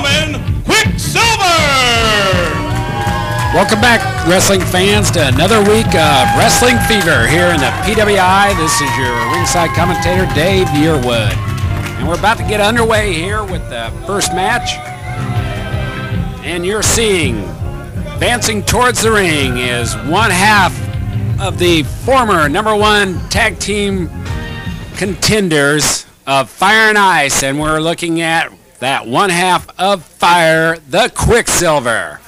gentlemen, Quicksilver! Welcome back, wrestling fans, to another week of Wrestling Fever here in the PWI. This is your ringside commentator, Dave Yearwood. And we're about to get underway here with the first match. And you're seeing, advancing towards the ring, is one half of the former #1 tag team contenders of Fire and Ice. And we're looking at that one half of Fire, the Quicksilver.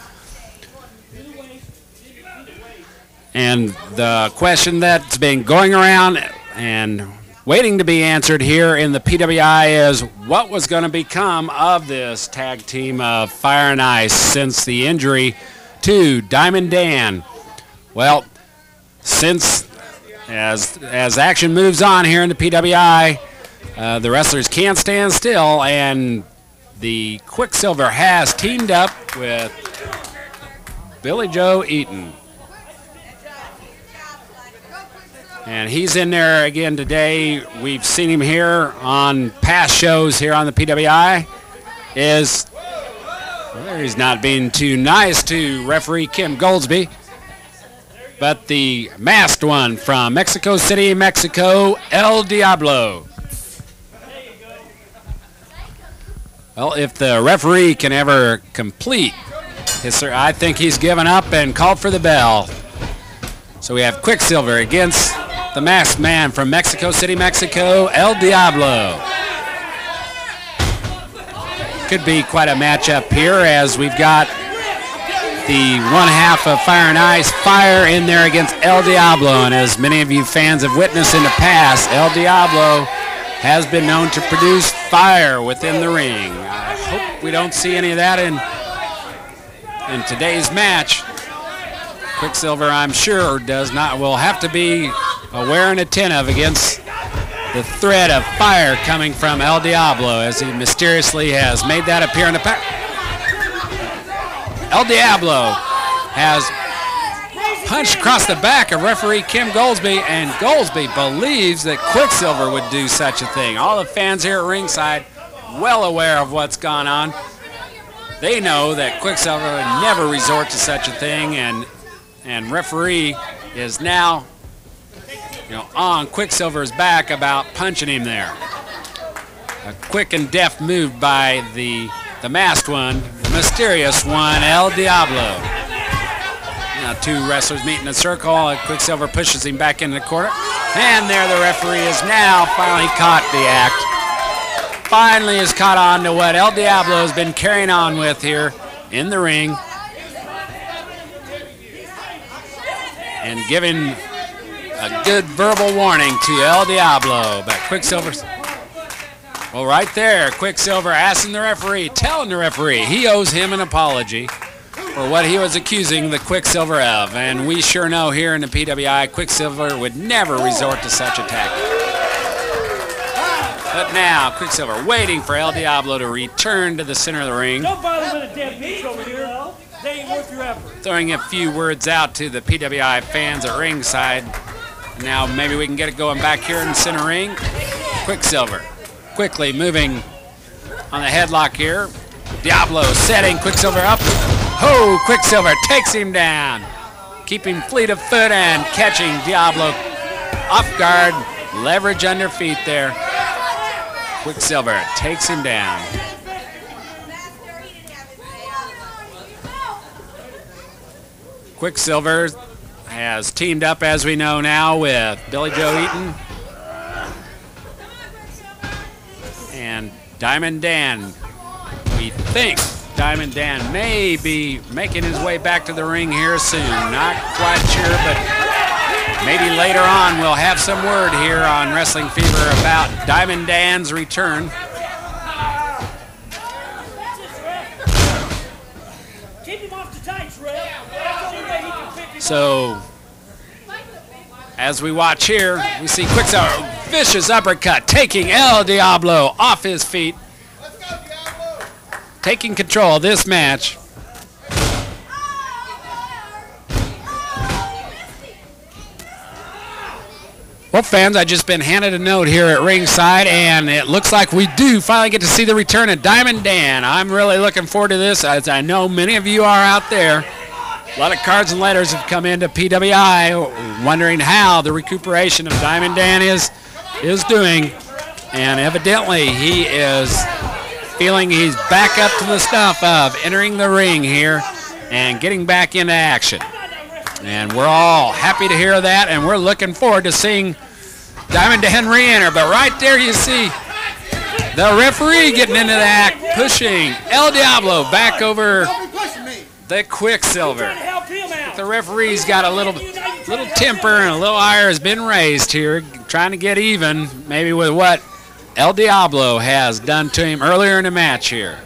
And the question that's been going around and waiting to be answered here in the PWI is what was going to become of this tag team of Fire and Ice since the injury to Diamond Dan. Well, since as action moves on here in the PWI, the wrestlers can't stand still, and the Quicksilver has teamed up with Billy Joe Eaton. And he's in there again today. We've seen him here on past shows here on the PWI. He's not being too nice to referee Kim Goldsby. But the masked one from Mexico City, Mexico, El Diablo. Well, if the referee can ever complete his, I think he's given up and called for the bell. So we have Quicksilver against the masked man from Mexico City, Mexico, El Diablo. Could be quite a matchup here, as we've got the one half of Fire and Ice, Fire, in there against El Diablo. And as many of you fans have witnessed in the past, El Diablo has been known to produce fire within the ring. I hope we don't see any of that in today's match. Quicksilver, I'm sure, will have to be aware and attentive against the threat of fire coming from El Diablo, as he mysteriously has made that appear in the pack. El Diablo has punched across the back of referee Kim Goldsby, and Goldsby believes that Quicksilver would do such a thing. All the fans here at ringside well aware of what's gone on. They know that Quicksilver would never resort to such a thing, and referee is now on Quicksilver's back about punching him there. A quick and deft move by the masked one, the mysterious one, El Diablo. Now two wrestlers meet in a circle. Quicksilver pushes him back into the corner. And there the referee is now finally caught the act. Finally is caught on to what El Diablo has been carrying on with here in the ring. And giving a good verbal warning to El Diablo. But Quicksilver's, well, right there, Quicksilver asking the referee, telling the referee he owes him an apology for what he was accusing the Quicksilver of. And we sure know here in the PWI, Quicksilver would never resort to such a tactic. But now, Quicksilver waiting for El Diablo to return to the center of the ring. Don't bother with a dead piece over here. They ain't worth your effort. Throwing a few words out to the PWI fans at ringside. Now maybe we can get it going back here in the center ring. Quicksilver quickly moving on the headlock here. Diablo setting Quicksilver up. Oh, Quicksilver takes him down. Keeping fleet of foot and catching Diablo off guard. Leverage under feet there. Quicksilver takes him down. Quicksilver has teamed up, as we know now, with Billy Joe Eaton and Diamond Dan. We think Diamond Dan may be making his way back to the ring here soon. Not quite sure, but maybe later on we'll have some word here on Wrestling Fever about Diamond Dan's return. So, as we watch here, we see Quicksilver, vicious uppercut, taking El Diablo off his feet, taking control of this match. Well, fans, I've just been handed a note here at ringside, and it looks like we do finally get to see the return of Diamond Dan. I'm really looking forward to this, as I know many of you are out there. A lot of cards and letters have come into PWI wondering how the recuperation of Diamond Dan is doing, and evidently he is feeling he's back up to the stuff of entering the ring here and getting back into action. And we're all happy to hear that, and we're looking forward to seeing Diamond Dan re-enter. But right there you see the referee getting into the act, pushing El Diablo back over the Quicksilver. The referee's got a little temper and a little ire has been raised here, trying to get even maybe with what El Diablo has done to him earlier in the match here.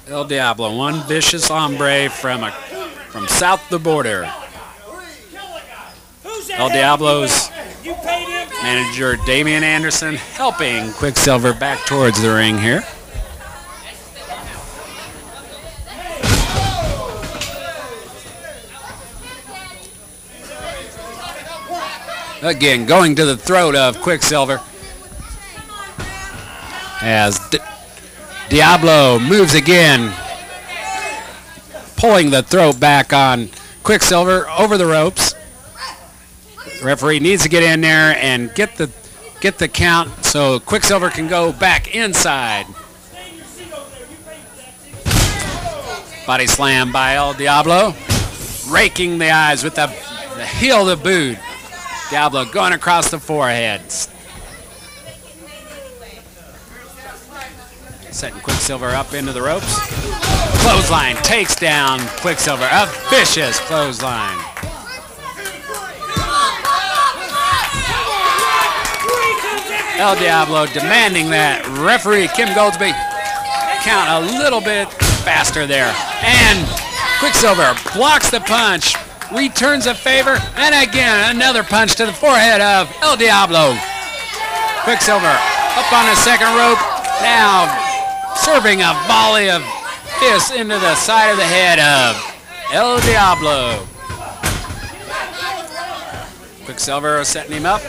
El Diablo, one vicious hombre from south of the border. El Diablo's manager, Damian Anderson, helping Quicksilver back towards the ring here. Again, going to the throat of Quicksilver as Diablo moves again, pulling the throat back on Quicksilver over the ropes. The referee needs to get in there and get the count so Quicksilver can go back inside. Body slam by El Diablo, raking the eyes with the heel of the boot. Diablo going across the forehead. Setting Quicksilver up into the ropes. Clothesline takes down Quicksilver. A vicious clothesline. El Diablo demanding that referee Kim Goldsby count a little bit faster there. And Quicksilver blocks the punch, returns a favor, and again another punch to the forehead of El Diablo. Quicksilver up on the second rope, now serving a volley of fists into the side of the head of El Diablo. Quicksilver setting him up,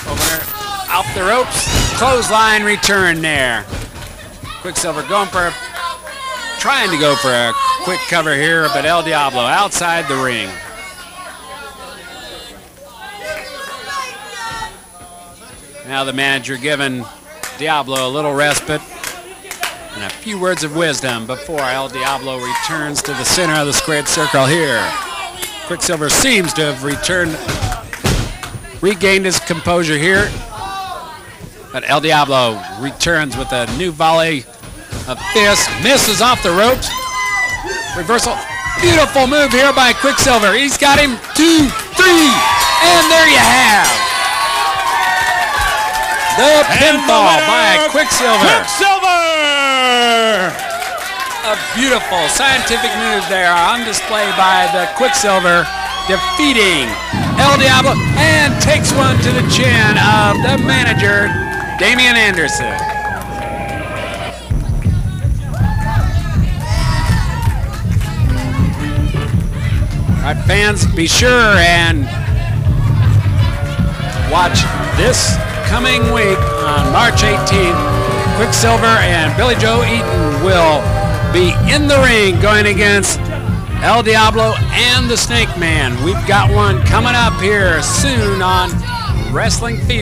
over off the ropes, clothesline return there. Quicksilver trying to go for a quick cover here, but El Diablo outside the ring. Now the manager giving Diablo a little respite and a few words of wisdom before El Diablo returns to the center of the squared circle here. Quicksilver seems to have regained his composure here, but El Diablo returns with a new volley of fists, misses off the ropes. Reversal, beautiful move here by Quicksilver. He's got him, 2, 3, and there you have the pinfall by Quicksilver. A beautiful scientific move there on display by the Quicksilver, defeating El Diablo, and takes one to the chin of the manager, Damian Anderson. All right, fans, be sure and watch this coming week on March 18th. Quicksilver and Billy Joe Eaton will be in the ring going against El Diablo and the Snake Man. We've got one coming up here soon on Wrestling Fever.